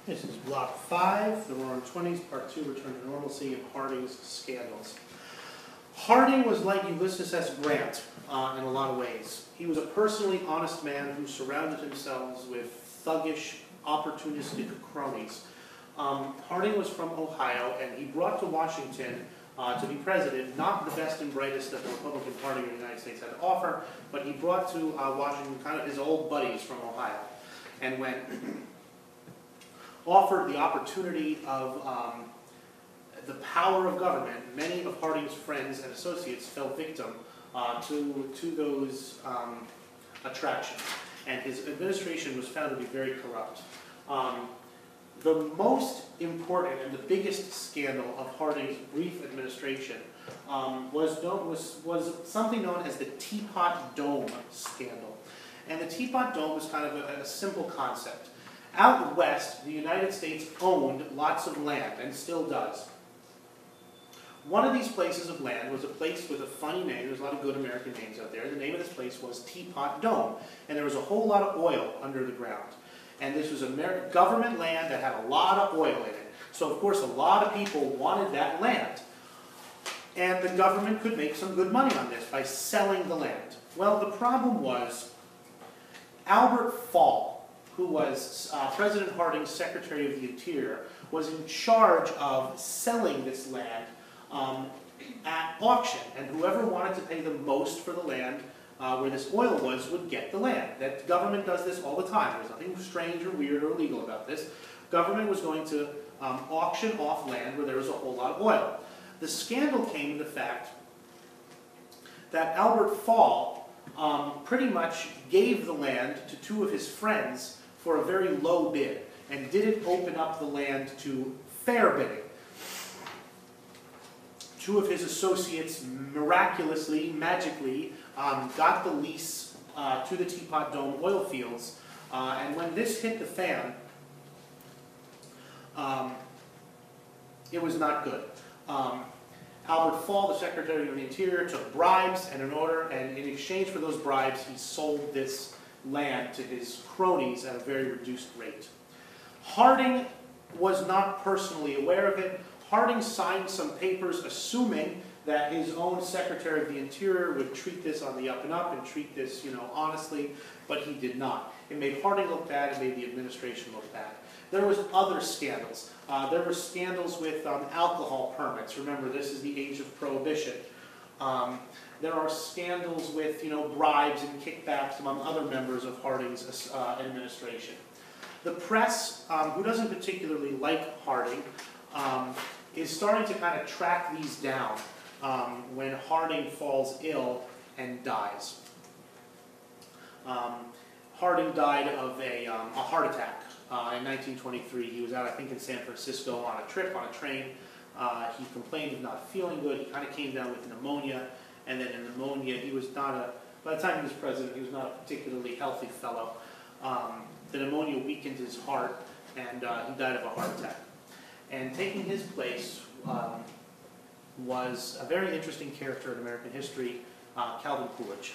This is block 5, the Roaring Twenties, part 2, Return to Normalcy, and Harding's Scandals. Harding was like Ulysses S. Grant in a lot of ways. He was a personally honest man who surrounded himself with thuggish, opportunistic cronies. Harding was from Ohio, and he brought to Washington to be president, not the best and brightest that the Republican Party of the United States had to offer, but he brought to Washington kind of his old buddies from Ohio. And when offered the opportunity of the power of government, many of Harding's friends and associates fell victim to those attractions. And his administration was found to be very corrupt. The most important and the biggest scandal of Harding's brief administration was something known as the Teapot Dome scandal. And the Teapot Dome was kind of a simple concept. Out west, the United States owned lots of land, and still does. One of these places of land was a place with a funny name. There's a lot of good American names out there. The name of this place was Teapot Dome, and there was a whole lot of oil under the ground. And this was government land that had a lot of oil in it. So, of course, a lot of people wanted that land. And the government could make some good money on this by selling the land. Well, the problem was Albert Fall, who was President Harding's Secretary of the Interior, was in charge of selling this land at auction. And whoever wanted to pay the most for the land where this oil was would get the land. That government does this all the time. There's nothing strange or weird or illegal about this. Government was going to auction off land where there was a whole lot of oil. The scandal came to the fact that Albert Fall pretty much gave the land to two of his friends for a very low bid, and didn't open up the land to fair bidding. Two of his associates miraculously, magically, got the lease to the Teapot Dome oil fields, and when this hit the fan, it was not good. Albert Fall, the Secretary of the Interior, took bribes, and in exchange for those bribes, he sold this land to his cronies at a very reduced rate. Harding was not personally aware of it. Harding signed some papers assuming that his own Secretary of the Interior would treat this on the up and up and treat this, honestly, but he did not. It made Harding look bad, it made the administration look bad. There was other scandals. There were scandals with alcohol permits. Remember, this is the age of Prohibition. There are scandals with, bribes and kickbacks among other members of Harding's administration. The press, who doesn't particularly like Harding, is starting to kind of track these down when Harding falls ill and dies. Harding died of a heart attack in 1923. He was out, I think, in San Francisco on a trip on a train. He complained of not feeling good. He kind of came down with pneumonia. And then in pneumonia, he was not by the time he was president, he was not a particularly healthy fellow. The pneumonia weakened his heart, and he died of a heart attack. And taking his place was a very interesting character in American history, Calvin Coolidge.